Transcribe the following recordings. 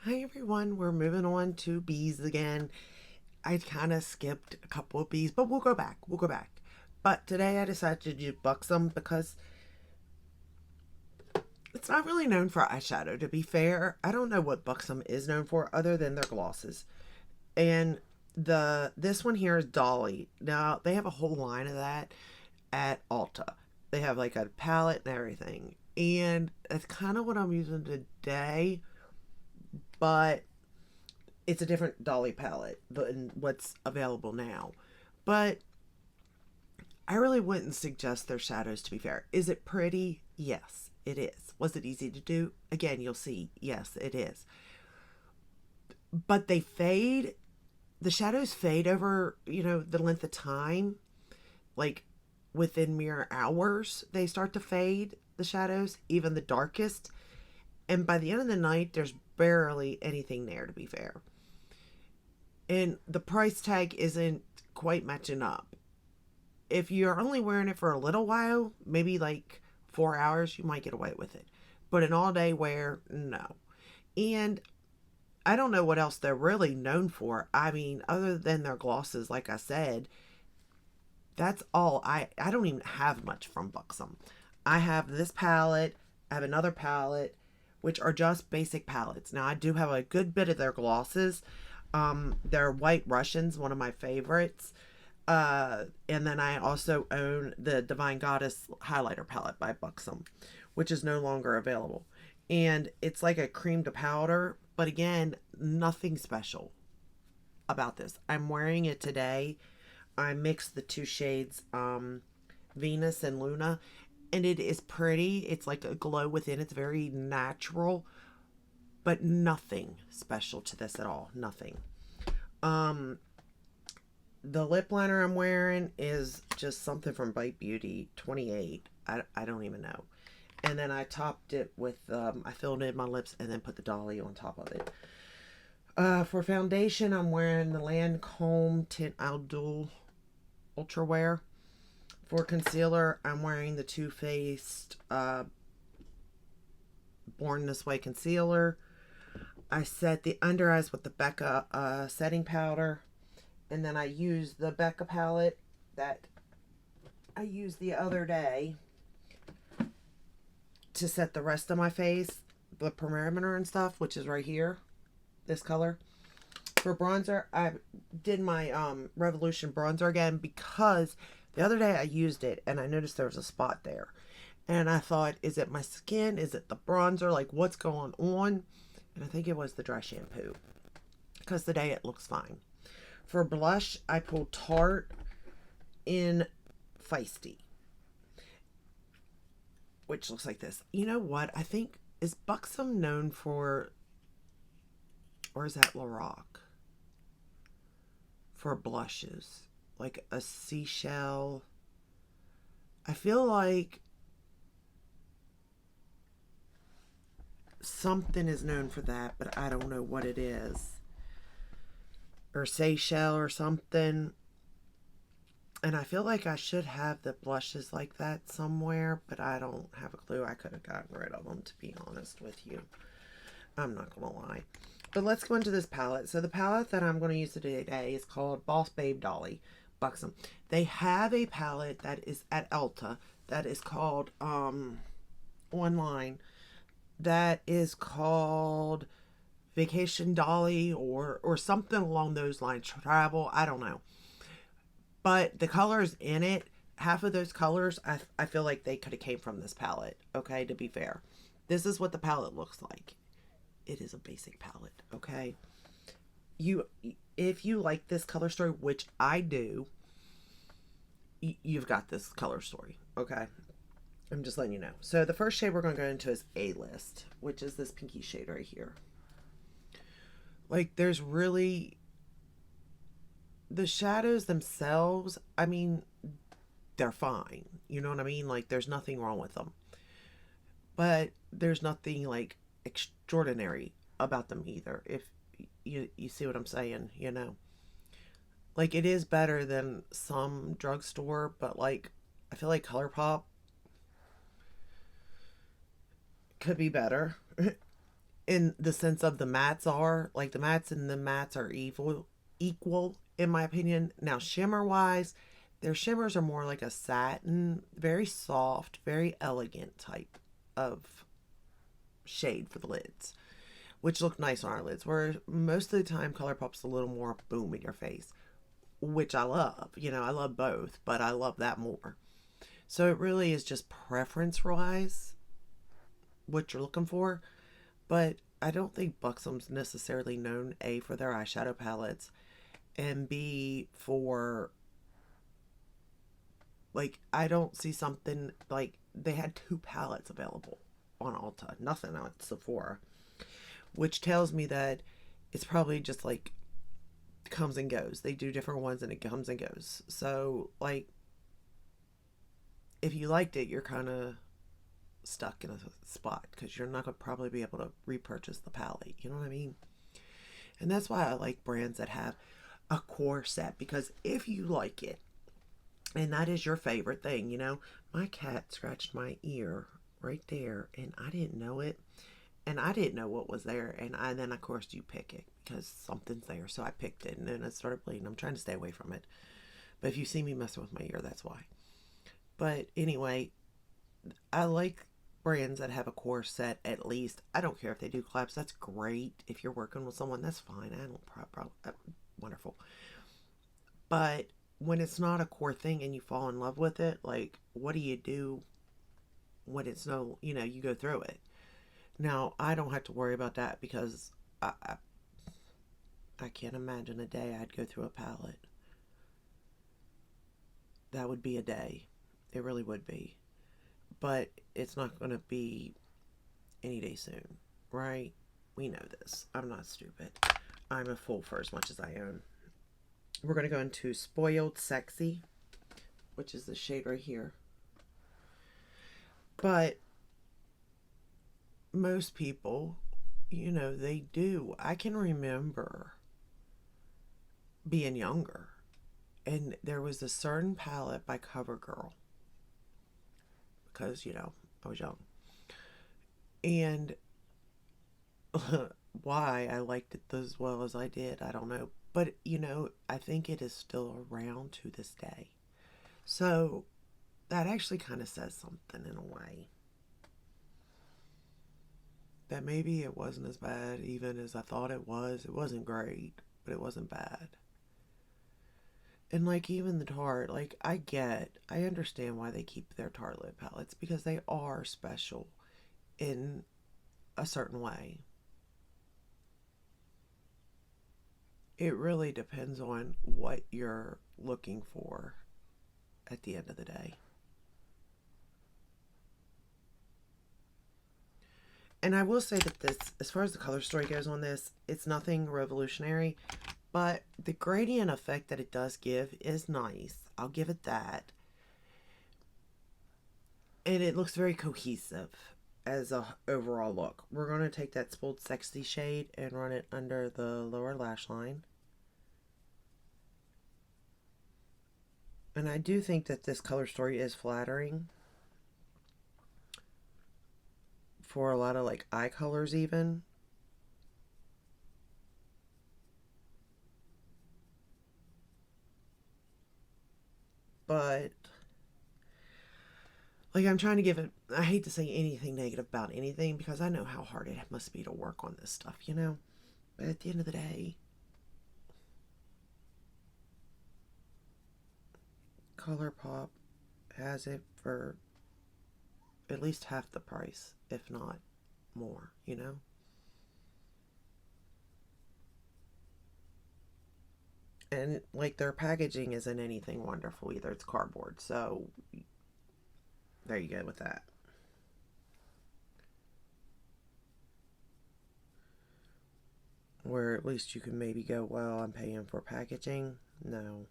Hi everyone, we're moving on to bees again. I kind of skipped a couple of bees, but we'll go back. We'll go back. But today I decided to do Buxom because it's not really known for eyeshadow, to be fair. I don't know what Buxom is known for other than their glosses. And this one here is Dolly. Now, they have a whole line of that at Ulta. They have like a palette and everything. And that's kind of what I'm using today, but it's a different Dolly palette than what's available now. But I really wouldn't suggest their shadows, to be fair. Is it pretty? Yes, it is. Was it easy to do? Again, you'll see. Yes, it is. But they fade. The shadows fade over, the length of time. Like within mere hours, they start to fade, the shadows, even the darkest. And by the end of the night, there's barely anything there, to be fair. And the price tag isn't quite matching up. If you're only wearing it for a little while, maybe like 4 hours, you might get away with it. But an all day wear, no. And I don't know what else they're really known for. I mean, other than their glosses, like I said, that's all. I don't even have much from Buxom. I have this palette, I have another palette, which are just basic palettes. Now, I do have a good bit of their glosses. Their White Russians, one of my favorites. And then I also own the Divine Goddess highlighter palette by Buxom, which is no longer available. And it's like a cream to powder, but again, nothing special about this. I'm wearing it today. I mixed the two shades, Venus and Luna, and it is pretty. It's like a glow within. It's very natural, but nothing special to this at all. Nothing. Um, the lip liner I'm wearing is just something from Bite Beauty 28. I don't even know. And then I topped it with, I filled in my lips and then put the Dolly on top of it. For foundation, I'm wearing the Lancome Tint Idol Ultra Wear. For concealer, I'm wearing the Too Faced Born This Way concealer. I set the under eyes with the Becca setting powder. And then I use the Becca palette that I used the other day to set the rest of my face, the perimeter and stuff, which is right here, this color. For bronzer, I did my Revolution bronzer again because the other day I used it and I noticed there was a spot there. And I thought, is it my skin? Is it the bronzer? Like, what's going on? And I think it was the dry shampoo because today it looks fine. For blush, I pulled Tarte in Feisty, which looks like this. You know what? I think, is Buxom known for, or is that Lorac? For blushes. Like a seashell. I feel like something is known for that, but I don't know what it is. Or Seychelles or something. And I feel like I should have the blushes like that somewhere, but I don't have a clue. I could have gotten rid of them, to be honest with you. I'm not going to lie. But let's go into this palette. So the palette that I'm going to use today is called Boss Babe Dolly Buxom. They have a palette that is at Ulta that is called, online, that is called Vacation Dolly or something along those lines. Travel, I don't know. But the colors in it, half of those colors, I feel like they could have came from this palette. Okay, to be fair, this is what the palette looks like. It is a basic palette. Okay, you if you like this color story, which I do, you've got this color story. Okay, I'm just letting you know. So the first shade we're going to go into is A List, which is this pinky shade right here. Like, there's really, the shadows themselves, I mean, they're fine. You know what I mean? Like, there's nothing wrong with them. But there's nothing, like, extraordinary about them either. If you see what I'm saying. Like, it is better than some drugstore, but, like, I feel like ColourPop could be better. in the sense of the mattes are like the mattes and the mattes are equal in my opinion. Now shimmer wise, their shimmers are more like a satin, very soft, very elegant type of shade for the lids, which look nice on our lids. Where most of the time ColourPop's a little more boom in your face, which I love. You know, I love both, but I love that more. So it really is just preference wise what you're looking for. But I don't think Buxom's necessarily known A for their eyeshadow palettes and B for like I don't see something like they had two palettes available on Ulta, nothing on Sephora, which tells me that it's probably just like comes and goes. They do different ones and it comes and goes. So like if you liked it, you're kind of stuck in a spot because you're not going to probably be able to repurchase the palette. You know what I mean? And that's why I like brands that have a core set, because if you like it and that is your favorite thing, you know, my cat scratched my ear right there and I didn't know it and I didn't know what was there, and then of course you pick it because something's there, so I picked it and then it started bleeding. I'm trying to stay away from it, but if you see me messing with my ear, that's why. But anyway, I like brands that have a core set at least. I don't care if they do collabs. That's great. If you're working with someone, that's fine. I don't wonderful. But when it's not a core thing and you fall in love with it, like what do you do when it's no, you know, you go through it. Now, I don't have to worry about that because I can't imagine a day I'd go through a palette. That would be a day. It really would be. But it's not going to be any day soon, right? We know this. I'm not stupid. I'm a fool for as much as I own. We're going to go into Spoiled Sexy, which is the shade right here. But most people, you know, they do. I can remember being younger, and there was a certain palette by CoverGirl because, you know, I was young. And why I liked it as well as I did, I don't know. But, you know, I think it is still around to this day. So that actually kind of says something in a way. That maybe it wasn't as bad even as I thought it was. It wasn't great, but it wasn't bad. And like even the Tarte, like I understand why they keep their Tarte lip palettes because they are special in a certain way. It really depends on what you're looking for at the end of the day. And I will say that this, as far as the color story goes on this, it's nothing revolutionary, but the gradient effect that it does give is nice. I'll give it that. And it looks very cohesive as a overall look. We're going to take that Spoiled Sexy shade and run it under the lower lash line. And I do think that this color story is flattering for a lot of like eye colors even. But like I'm trying to give it, I hate to say anything negative about anything because I know how hard it must be to work on this stuff, you know? But at the end of the day, ColourPop has it for at least half the price, if not more, you know? And like their packaging isn't anything wonderful either. It's cardboard. So there you go with that. Where at least you can maybe go, well, I'm paying for packaging. No.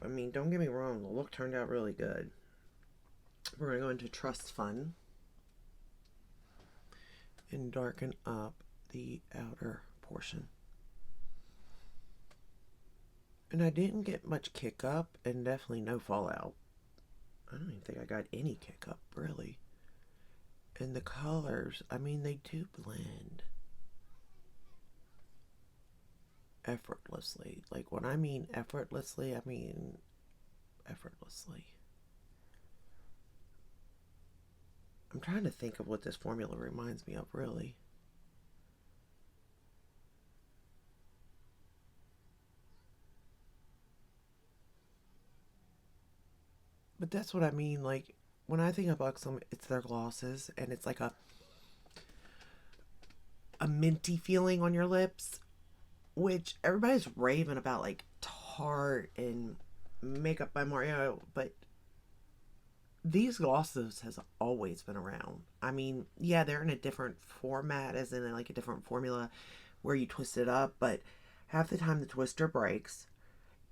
I mean, don't get me wrong, the look turned out really good. We're going to go into Trust Fund and darken up the outer portion. And I didn't get much kick up and definitely no fallout. I don't even think I got any kick up, really. And the colors, I mean, they do blend effortlessly. Like, when I mean effortlessly, I mean effortlessly. I'm trying to think of what this formula reminds me of, really. But that's what I mean. Like, when I think of Buxom, it's their glosses, and it's like a minty feeling on your lips, which everybody's raving about, like Tarte and Makeup by Mario, but these glosses has always been around. I mean, yeah, they're in a different format, as in like a different formula where you twist it up, but half the time the twister breaks.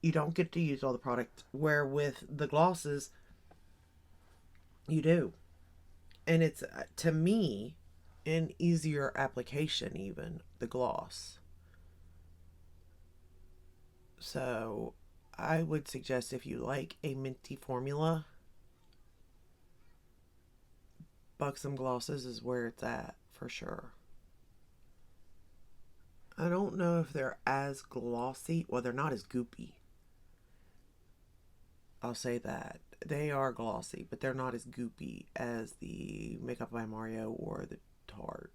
You don't get to use all the product. Where with the glosses, you do, and it's to me an easier application, even the gloss. So I would suggest, if you like a minty formula, Buxom glosses is where it's at for sure. I don't know if they're as glossy. Well, they're not as goopy. I'll say that. They are glossy, but they're not as goopy as the Makeup by Mario or the Tarte.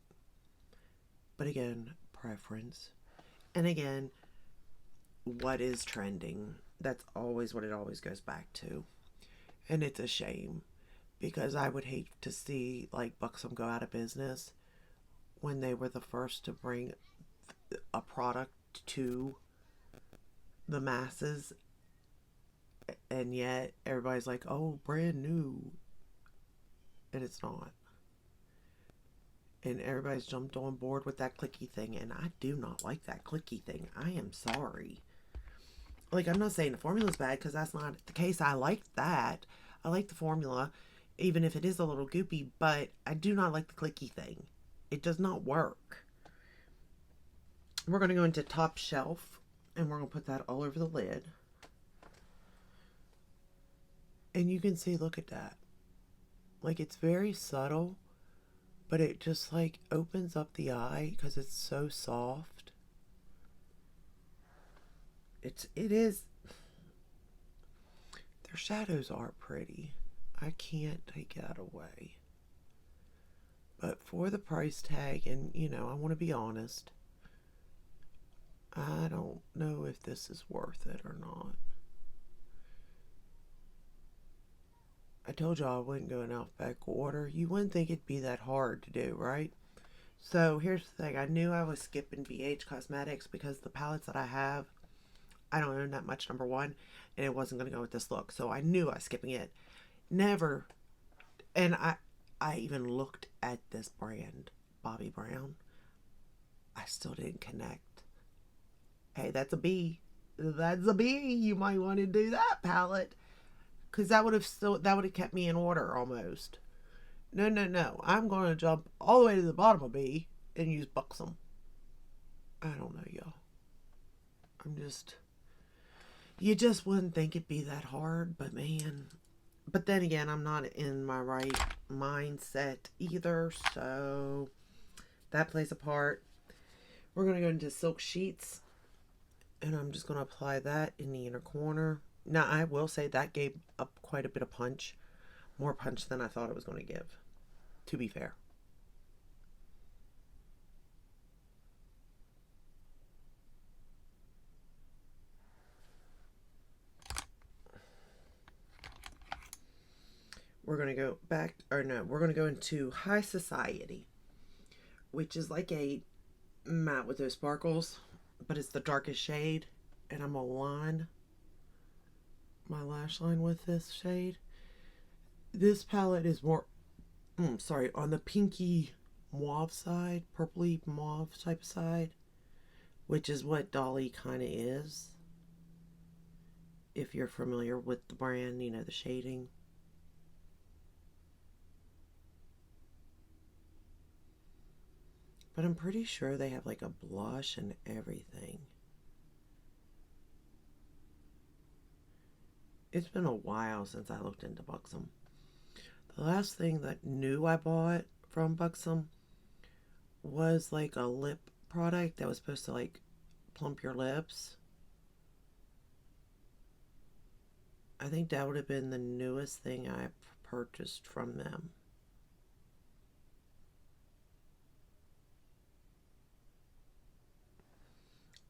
But again, preference. And again, what is trending? That's always what it always goes back to. And it's a shame, because I would hate to see like Buxom go out of business when they were the first to bring a product to the masses, and yet everybody's like, oh, brand new, and it's not. And everybody's jumped on board with that clicky thing, and I do not like that clicky thing. I am sorry. Like, I'm not saying the formula's bad, because that's not the case. I like that. I like the formula, even if it is a little goopy, but I do not like the clicky thing. It does not work. We're going to go into top shelf, and we're going to put that all over the lid. And you can see, look at that. Like, it's very subtle, but it just like opens up the eye because it's so soft. It is. Their shadows are pretty. I can't take that away. But for the price tag, and I want to be honest, I don't know if this is worth it or not. I told y'all I wouldn't go in alphabetical order. You wouldn't think it'd be that hard to do, right? So here's the thing. I knew I was skipping BH Cosmetics because the palettes that I have, I don't own that much, number one, and it wasn't going to go with this look. So I knew I was skipping it. Never. And I even looked at this brand, Bobbi Brown. I still didn't connect. Hey, that's a B. That's a B. You might want to do that palette, because that would have kept me in order almost. No, no, no. I'm going to jump all the way to the bottom of B and use Buxom. I don't know, y'all. You just wouldn't think it'd be that hard, but man. But then again, I'm not in my right mindset either, so that plays a part. We're going to go into Silk Sheets, and I'm just going to apply that in the inner corner. Now, I will say that gave up quite a bit of punch. More punch than I thought it was going to give, to be fair. We're going to go back, or no, we're going to go into High Society, which is like a matte with those sparkles, but it's the darkest shade. And I'm going to line my lash line with this shade. This palette is more, on the pinky mauve side, purpley mauve type side, which is what Dolly kind of is. If you're familiar with the brand, the shading. But I'm pretty sure they have like a blush and everything. It's been a while since I looked into Buxom. The last thing that new I bought from Buxom was like a lip product that was supposed to like plump your lips. I think that would have been the newest thing I purchased from them.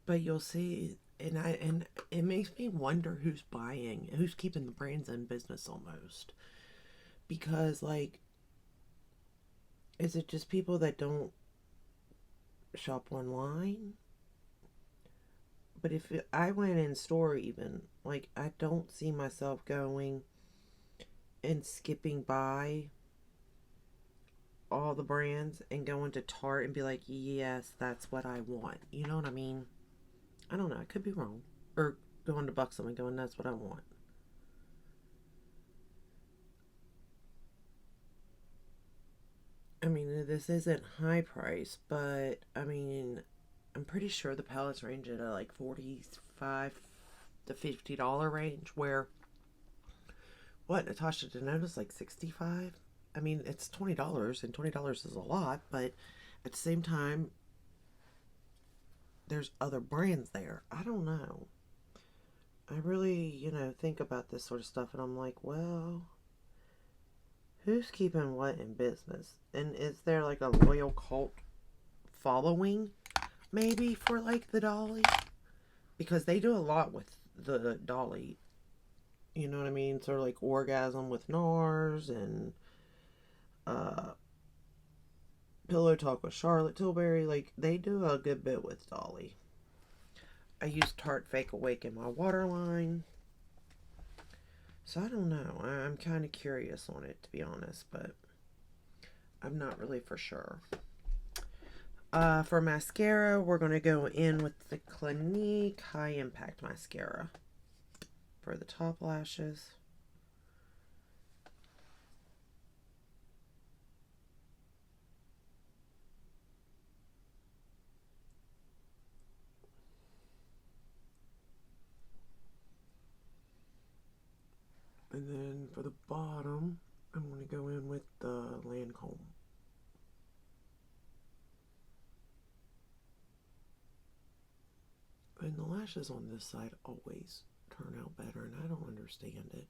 But you'll see, and it makes me wonder who's buying, who's keeping the brands in business almost. Because like, is it just people that don't shop online? But if I went in store, even like, I don't see myself going and skipping by all the brands and going to Tarte and be like, yes, that's what I want. You know what I mean? I don't know. I could be wrong. Or going to Buxom and going, that's what I want. I mean, this isn't high price, but I mean, I'm pretty sure the palettes range at a like 45 to $50 range. Where what Natasha Denota's like 65. I mean, it's $20, and $20 is a lot, but at the same time, there's other brands there. I don't know. I really, think about this sort of stuff, and I'm like, well, who's keeping what in business? And is there like a loyal cult following, maybe, for like the Dolly? Because they do a lot with the Dolly. You know what I mean? Sort of like Orgasm with NARS and uh, Pillow Talk with Charlotte Tilbury. Like, they do a good bit with Dolly. I use Tarte Fake Awake in my waterline. So I don't know. I'm kind of curious on it, to be honest, but I'm not really for sure. For mascara, we're going to go in with the Clinique High Impact Mascara for the top lashes. And then for the bottom, I'm going to go in with the Lancome. And the lashes on this side always turn out better, and I don't understand it.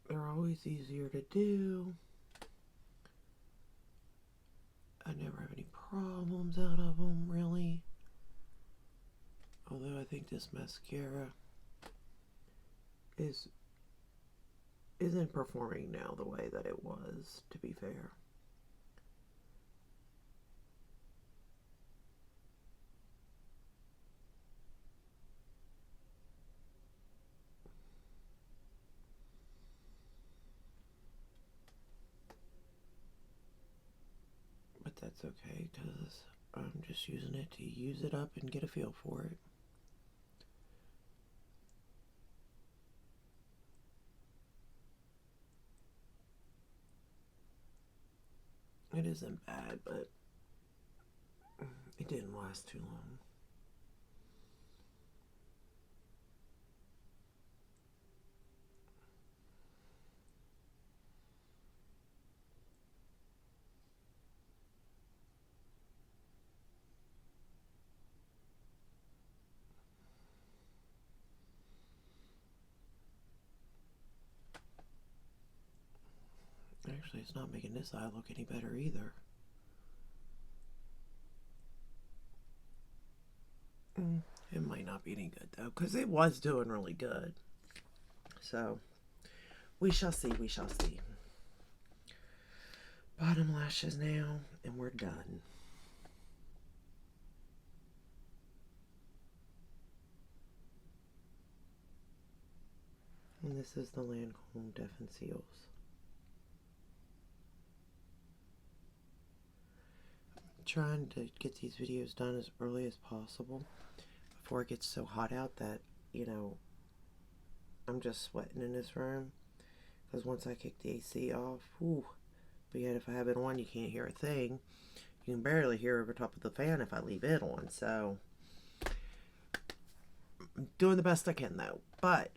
They're always easier to do. I never have any problems out of them, really. Although I think this mascara isn't performing now the way that it was, to be fair. But that's okay, because I'm just using it to use it up and get a feel for it. It isn't bad, but it didn't last too long. Actually, it's not making this eye look any better either. It might not be any good though, because it was doing really good. So, we shall see, we shall see. Bottom lashes now, and we're done. And this is the Lancome Def and Seals. I'm trying to get these videos done as early as possible before it gets so hot out that, I'm just sweating in this room. Because once I kick the AC off, whew. But yet if I have it on, you can't hear a thing. You can barely hear over top of the fan if I leave it on. So Doing the best I can though. But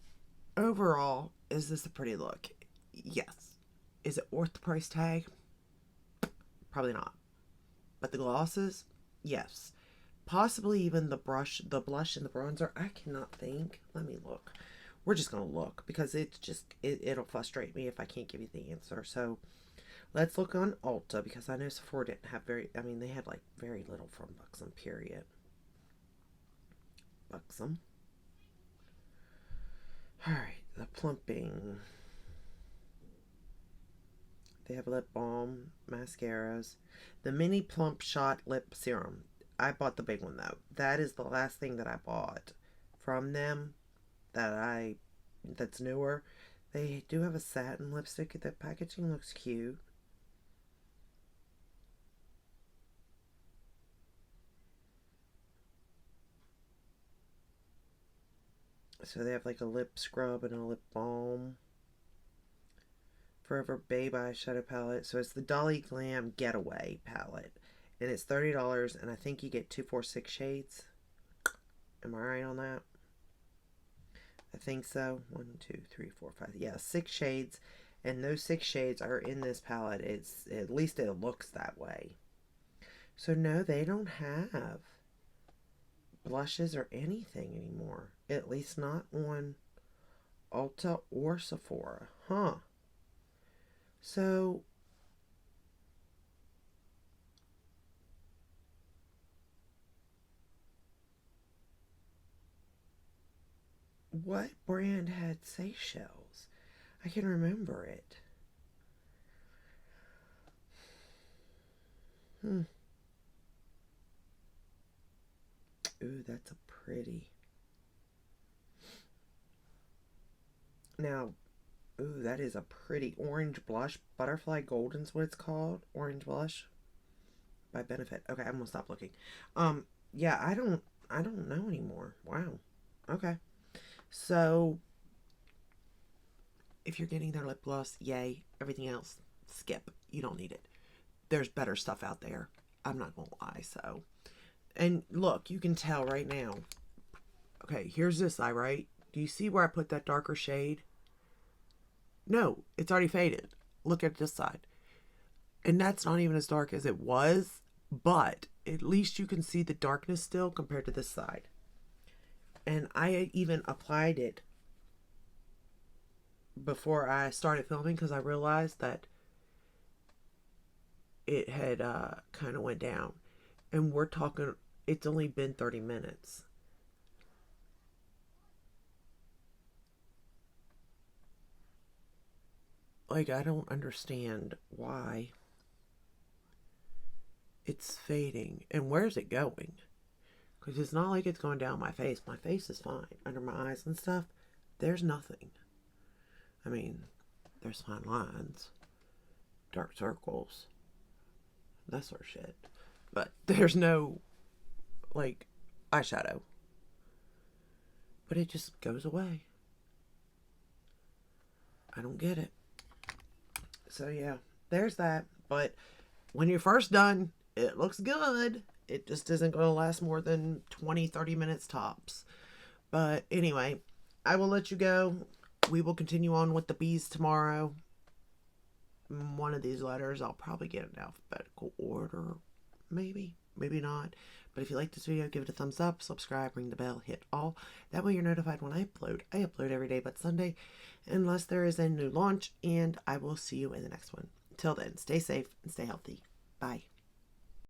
overall, is this a pretty look? Yes. Is it worth the price tag? Probably not. But the glosses? Yes. Possibly even the blush and the bronzer. I cannot think. Let me look. We're just going to look because it'll frustrate me if I can't give you the answer. So let's look on Ulta because I know Sephora didn't have they had like very little from Buxom, period. Buxom. Alright, the plumping. They have lip balm, mascaras. The mini plump shot lip serum. I bought the big one though. That is the last thing that I bought from them that's newer. They do have a satin lipstick. The packaging looks cute. So they have like a lip scrub and a lip balm. Forever Babe eyeshadow palette. So it's the Dolly Glam Getaway palette. And it's $30 and I think you get 246 shades. Am I right on that? I think so. 1, 2, 3, 4, 5. Yeah, 6 shades. And those 6 shades are in this palette. At least it looks that way. So no, they don't have blushes or anything anymore. At least not on Ulta or Sephora. Huh. So what brand had Seychelles? I can remember it. Ooh, that's a pretty. Now, ooh, that is a pretty orange blush. Butterfly Golden's what it's called. Orange blush by Benefit. Okay, I'm gonna stop looking. Yeah, I don't know anymore. Wow. Okay. So if you're getting their lip gloss, yay. Everything else, skip. You don't need it. There's better stuff out there. I'm not gonna lie. So, and look, you can tell right now. Okay, here's this eye, right? Do you see where I put that darker shade? No, it's already faded. Look at this side. And that's not even as dark as it was, but at least you can see the darkness still compared to this side. And I even applied it before I started filming because I realized that it had kind of went down. And we're talking, it's only been 30 minutes. Like, I don't understand why it's fading. And where's it going? Because it's not like it's going down my face. My face is fine. Under my eyes and stuff, there's nothing. I mean, there's fine lines, dark circles, that sort of shit. But there's no, like, eyeshadow. But it just goes away. I don't get it. So, yeah, there's that. But when you're first done, it looks good. It just isn't going to last more than 20-30 minutes tops. But anyway, I will let you go. We will continue on with the bees tomorrow. One of these letters, I'll probably get in alphabetical order. Maybe, maybe not. But if you like this video, give it a thumbs up, subscribe, ring the bell, hit all. That way you're notified when I upload. I upload every day but Sunday, unless there is a new launch. And I will see you in the next one. Till then, stay safe and stay healthy. Bye.